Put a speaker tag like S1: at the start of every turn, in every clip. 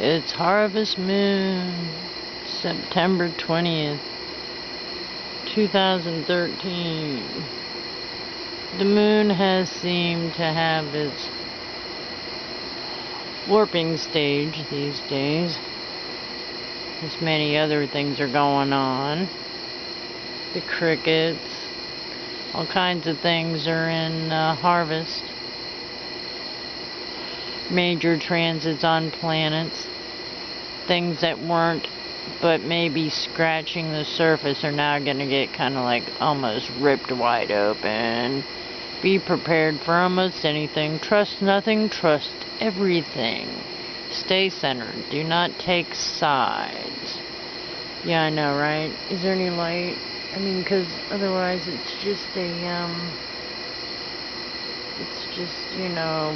S1: It's harvest moon, September 20th, 2013. The moon has seemed to have its warping stage these days, as many other things are going on. The crickets, all kinds of things are in harvest. Major transits on planets. Things that weren't but maybe scratching the surface are now going to get kind of like almost ripped wide open. Be prepared for almost anything. Trust nothing, trust everything. Stay centered. Do not take sides. Yeah, I know, right? Is there any light? I mean, because otherwise it's just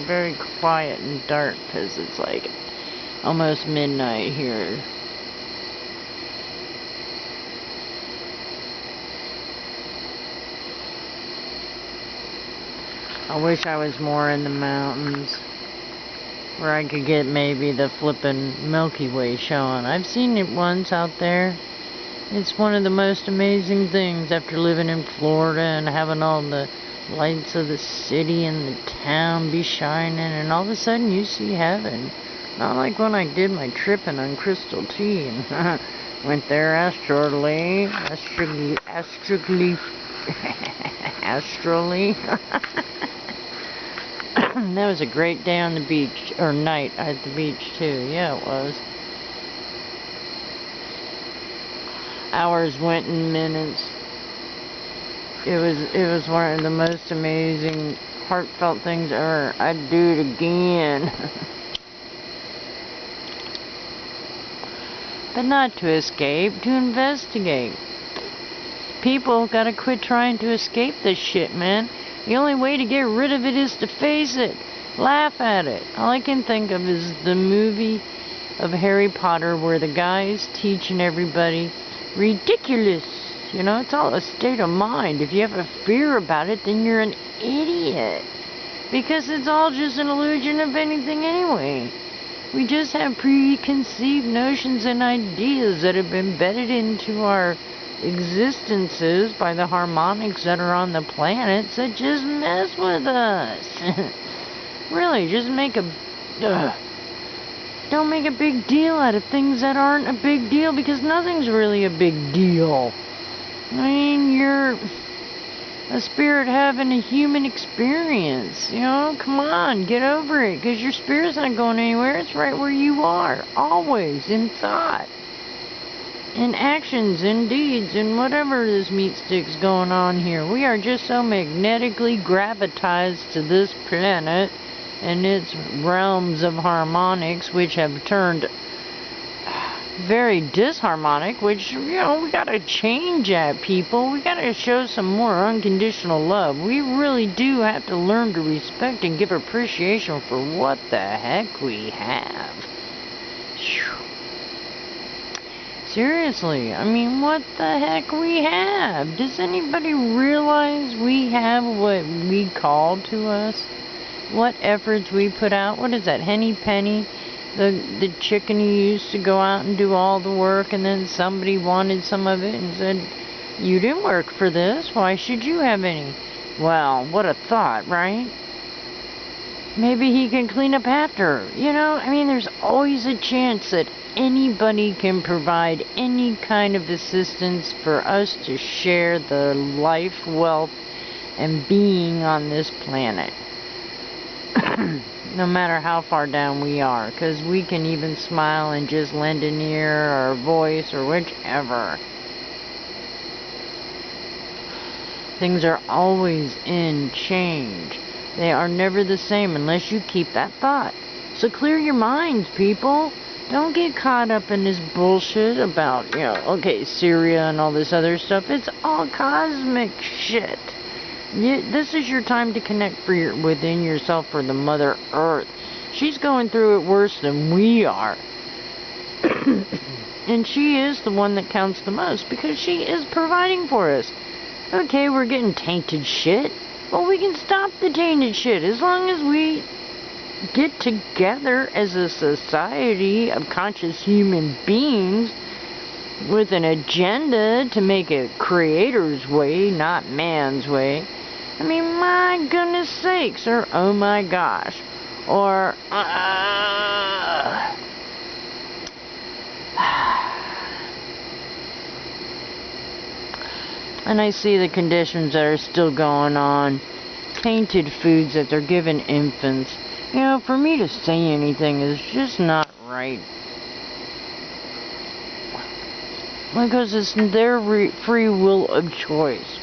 S1: very quiet and dark because it's like almost midnight here. I wish I was more in the mountains where I could get maybe the flippin' Milky Way showing. I've seen it once out there. It's one of the most amazing things after living in Florida and having all the lights of the city and the town be shining, and all of a sudden you see heaven. Not like when I did my tripping on Crystal T and went there astrally. That was a great day on the beach, or night at the beach too. Yeah, it was. Hours went in minutes. It was one of the most amazing, heartfelt things ever. I'd do it again. But not to escape, to investigate. People gotta quit trying to escape this shit, man. The only way to get rid of it is to face it. Laugh at it. All I can think of is the movie of Harry Potter where the guy is teaching everybody ridiculous. You know, it's all a state of mind. If you have a fear about it, then you're an idiot. Because it's all just an illusion of anything anyway. We just have preconceived notions and ideas that have been embedded into our existences by the harmonics that are on the planets that just mess with us. Really, just don't make a big deal out of things that aren't a big deal, because nothing's really a big deal. I mean, you're a spirit having a human experience, you know? Come on, get over it, because your spirit's not going anywhere. It's right where you are, always, in thought, in actions, in deeds, in whatever this meat stick's going on here. We are just so magnetically gravitized to this planet and its realms of harmonics, which have turned very disharmonic, which, you know, we gotta change that, people. We gotta show some more unconditional love. We really do have to learn to respect and give appreciation for what the heck we have. Seriously, I mean, what the heck we have? Does anybody realize we have what we call to us? What efforts we put out? What is that, Henny Penny? The chicken who used to go out and do all the work, and then somebody wanted some of it and said, you didn't work for this, why should you have any? Well, what a thought, right? Maybe he can clean up after. You know, I mean, there's always a chance that anybody can provide any kind of assistance for us to share the life, wealth, and being on this planet. No matter how far down we are, because we can even smile and just lend an ear or a voice or whichever. Things are always in change. They are never the same unless you keep that thought. So clear your minds, people. Don't get caught up in this bullshit about, you know, okay, Syria and all this other stuff. It's all cosmic shit. This is your time to connect within yourself for the Mother Earth. She's going through it worse than we are. And she is the one that counts the most because she is providing for us. Okay, we're getting tainted shit. Well, we can stop the tainted shit as long as we get together as a society of conscious human beings with an agenda to make it creator's way, not man's way. I mean, my goodness sakes, or oh my gosh, or and I see the conditions that are still going on, tainted foods that they're giving infants. You know, for me to say anything is just not right. Because it's their free will of choice.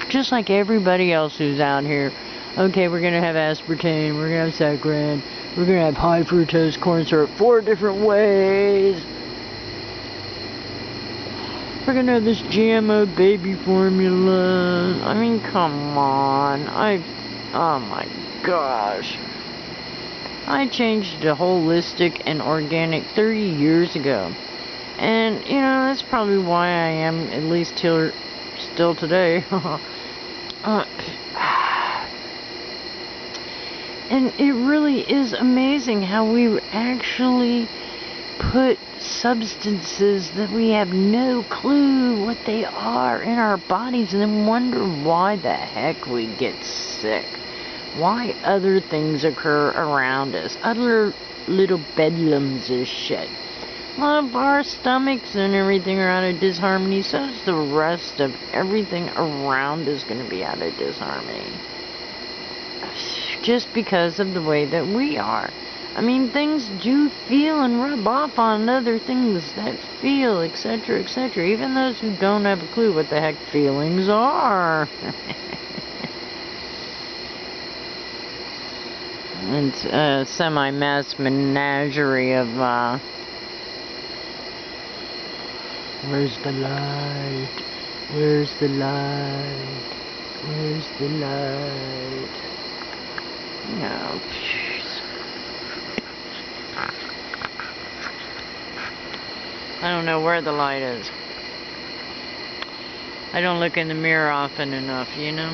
S1: Just like everybody else who's out here. Okay, we're going to have aspartame, we're going to have saccharin, we're going to have high fructose corn syrup 4 different ways. We're going to have this GMO baby formula. I mean, come on. Oh my gosh. I changed to holistic and organic 30 years ago. And, you know, that's probably why I am, at least still today. And it really is amazing how we actually put substances that we have no clue what they are in our bodies and then wonder why the heck we get sick. Why other things occur around us. Other little bedlams of shit. Well, if our stomachs and everything are out of disharmony, so is the rest of everything around us going to be out of disharmony. Just because of the way that we are. I mean, things do feel and rub off on other things that feel, etc., etc. Even those who don't have a clue what the heck feelings are. It's a semi-mass menagerie of, where's the light? Where's the light? Where's the light? No, jeez. I don't know where the light is. I don't look in the mirror often enough, you know?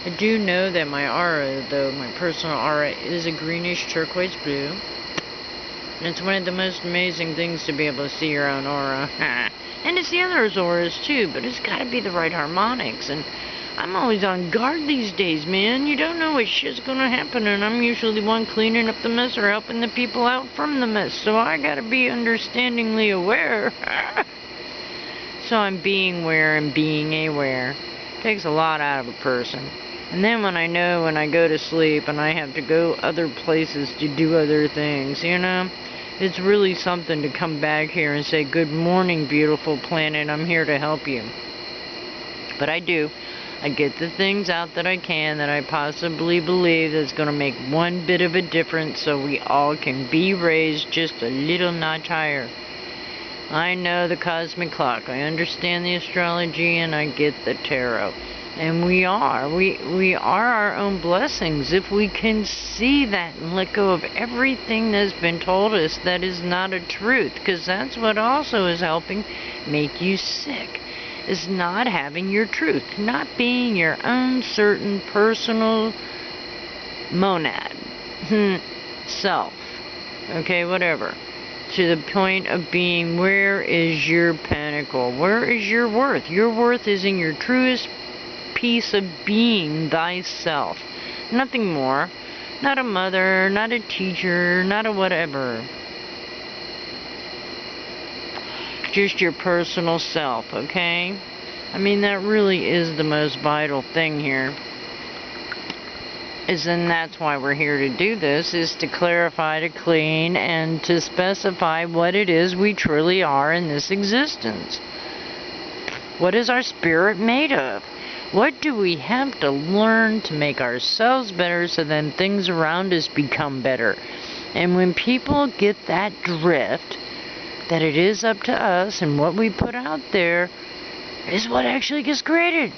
S1: I do know that my aura, though, my personal aura, is a greenish turquoise blue. And it's one of the most amazing things to be able to see your own aura. And to see others' auras, too, but it's gotta be the right harmonics. And I'm always on guard these days, man. You don't know what shit's gonna happen, and I'm usually the one cleaning up the mess or helping the people out from the mess. So I gotta be understandingly aware. So I'm being aware and being aware. Takes a lot out of a person. And then when I know when I go to sleep and I have to go other places to do other things, you know, it's really something to come back here and say, good morning, beautiful planet, I'm here to help you. But I do. I get the things out that I can, that I possibly believe that's going to make one bit of a difference so we all can be raised just a little notch higher. I know the cosmic clock. I understand the astrology and I get the tarot. And we are our own blessings if we can see that and let go of everything that's been told us that is not a truth. Because that's what also is helping make you sick. Is not having your truth. Not being your own certain personal monad. Self. Okay, whatever. To the point of being, where is your pinnacle? Where is your worth? Your worth is in your truest piece of being thyself. Nothing more. Not a mother, not a teacher, not a whatever. Just your personal self, okay? I mean, that really is the most vital thing here. And that's why we're here to do this, is to clarify, to clean, and to specify what it is we truly are in this existence. What is our spirit made of? What do we have to learn to make ourselves better so then things around us become better? And when people get that drift, that it is up to us and what we put out there is what actually gets created.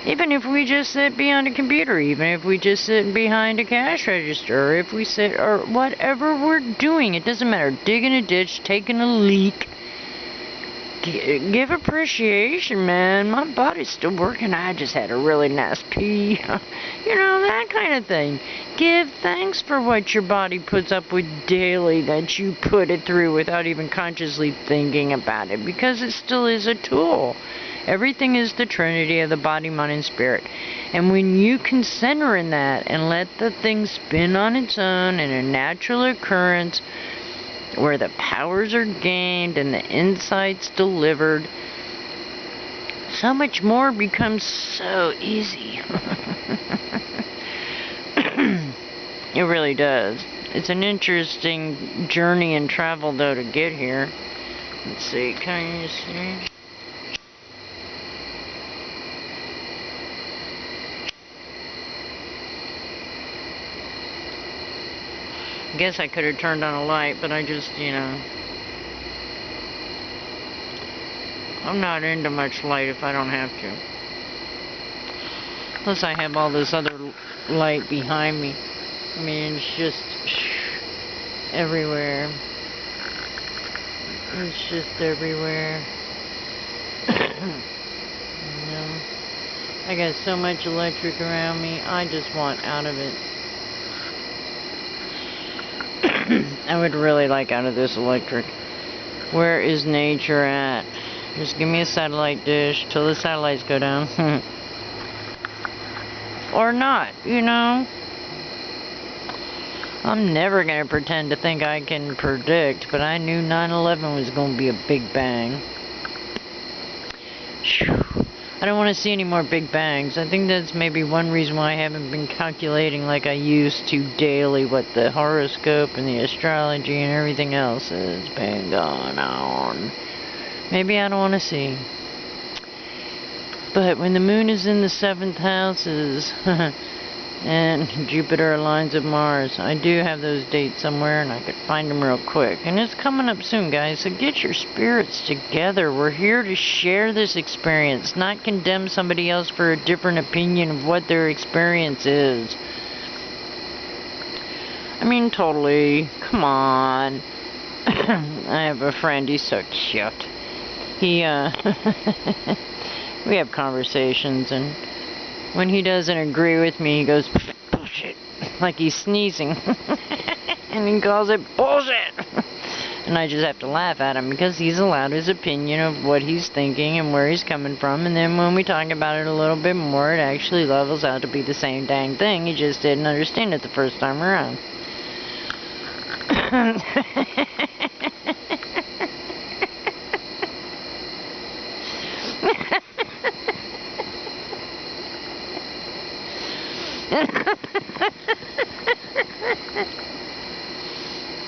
S1: Even if we just sit behind a computer, even if we just sit behind a cash register, or if we sit, or whatever we're doing, it doesn't matter. Digging a ditch, taking a leak, give appreciation, man. My body's still working. I just had a really nice pee. You know, that kind of thing. Give thanks for what your body puts up with daily, that you put it through without even consciously thinking about it, because it still is a tool. Everything is the trinity of the body, mind, and spirit. And when you can center in that and let the thing spin on its own in a natural occurrence where the powers are gained and the insights delivered, so much more becomes so easy. It really does. It's an interesting journey and travel, though, to get here. Let's see, can you see? I guess I could have turned on a light, but I just, you know, I'm not into much light if I don't have to. Plus I have all this other light behind me. I mean, it's just everywhere. It's just everywhere. You know, I got so much electric around me, I just want out of it. I would really like out of this electric. Where is nature at? Just give me a satellite dish till the satellites go down. Or not, you know? I'm never going to pretend to think I can predict, but I knew 9/11 was going to be a big bang. I don't want to see any more big bangs. I think that's maybe one reason why I haven't been calculating like I used to daily what the horoscope and the astrology and everything else has been going on. Maybe I don't want to see. But when the moon is in the 7th houses and Jupiter aligns with Mars, I do have those dates somewhere and I could find them real quick. And it's coming up soon, guys, so get your spirits together. We're here to share this experience, not condemn somebody else for a different opinion of what their experience is. I mean, totally. Come on. I have a friend, he's so cute. He, we have conversations, and when he doesn't agree with me, he goes, bullshit, like he's sneezing. And he calls it bullshit. And I just have to laugh at him because he's allowed his opinion of what he's thinking and where he's coming from. And then when we talk about it a little bit more, it actually levels out to be the same dang thing. He just didn't understand it the first time around.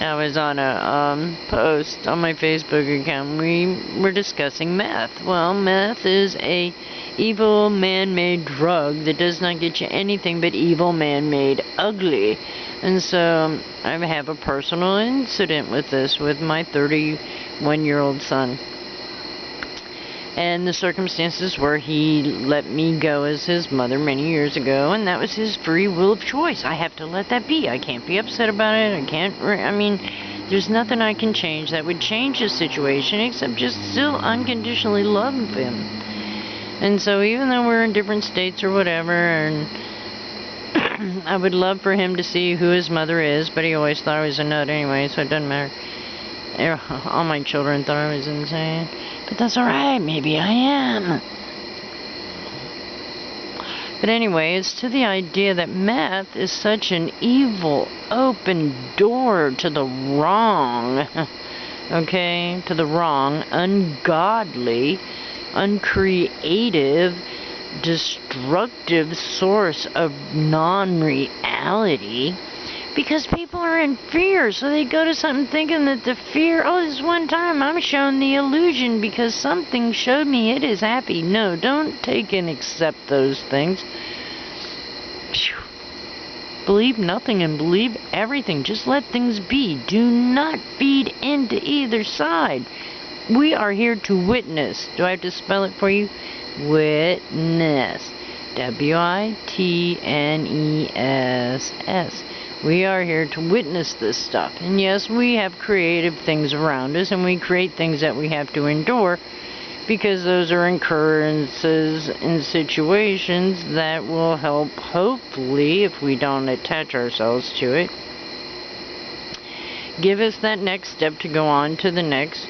S1: I was on a post on my Facebook account. We were discussing meth. Well, meth is a evil man-made drug that does not get you anything but evil man-made ugly. And so I have a personal incident with this with my 31-year-old son. And the circumstances were he let me go as his mother many years ago, and that was his free will of choice. I have to let that be. I can't be upset about it. I mean, there's nothing I can change that would change the situation except just still unconditionally love him. And so even though we're in different states or whatever, and I would love for him to see who his mother is, but he always thought I was a nut anyway, so it doesn't matter. All my children thought I was insane. But that's alright, maybe I am. But anyway, it's to the idea that meth is such an evil, open door to the wrong. Okay? To the wrong, ungodly, uncreative, destructive source of non-reality. Because people are in fear, so they go to something thinking that the fear, oh, this one time I'm shown the illusion because something showed me it is happy. No, don't take and accept those things. Believe nothing and believe everything. Just let things be. Do not feed into either side. We are here to witness. Do I have to spell it for you? Witness. W-I-T-N-E-S-S. We are here to witness this stuff. And yes, we have creative things around us, and we create things that we have to endure. because those are occurrences and situations that will help, hopefully, if we don't attach ourselves to it, give us that next step to go on to the next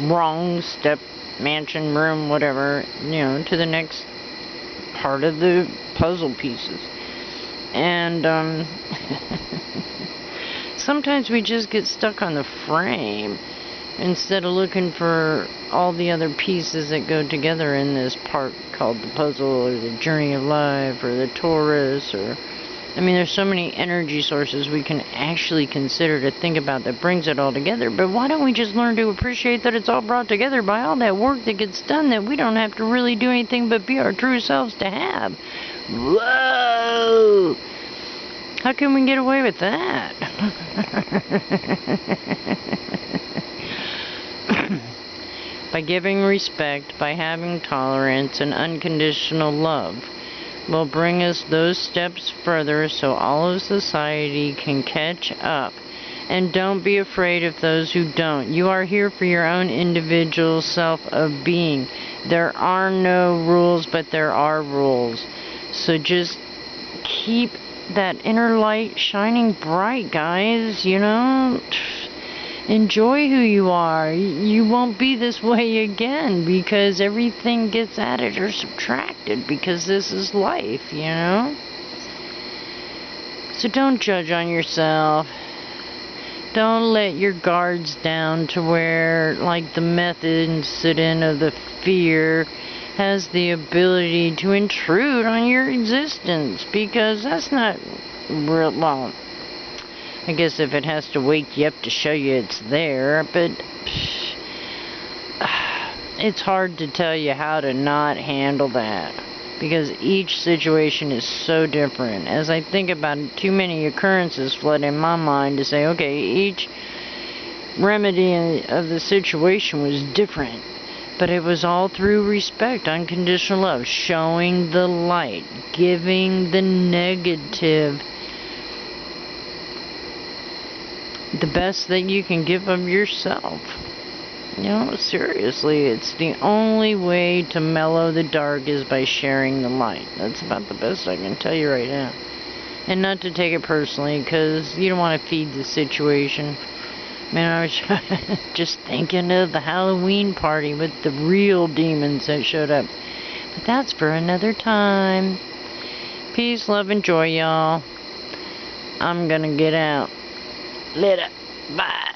S1: wrong step, mansion, room, whatever, to the next part of the puzzle pieces. And sometimes we just get stuck on the frame instead of looking for all the other pieces that go together in this part called the puzzle, or the journey of life, or the torus, or there's so many energy sources we can actually consider to think about that brings it all together. But why don't we just learn to appreciate that it's all brought together by all that work that gets done, that we don't have to really do anything but be our true selves to have? Whoa! How can we get away with that? By giving respect, by having tolerance and unconditional love, will bring us those steps further so all of society can catch up. And don't be afraid of those who don't. You are here for your own individual self of being. There are no rules, but there are rules. So just keep that inner light shining bright, guys. Enjoy who you are. You won't be this way again, because everything gets added or subtracted, because this is life, So don't judge on yourself. Don't let your guards down to where, like, the method incident of the fear has the ability to intrude on your existence, because that's not real. Well, I guess if it has to wake you up to show you it's there, but it's hard to tell you how to not handle that, because each situation is so different. As I think about it, too many occurrences flood in my mind to say, okay, each remedy of the situation was different, but it was all through respect, unconditional love, showing the light, giving the negative the best that you can give of yourself. Seriously, it's the only way to mellow the dark is by sharing the light. That's about the best I can tell you right now. And not to take it personally, because you don't want to feed the situation. I was just thinking of the Halloween party with the real demons that showed up. But that's for another time. Peace, love, and joy, y'all. I'm gonna get out. Later. Bye.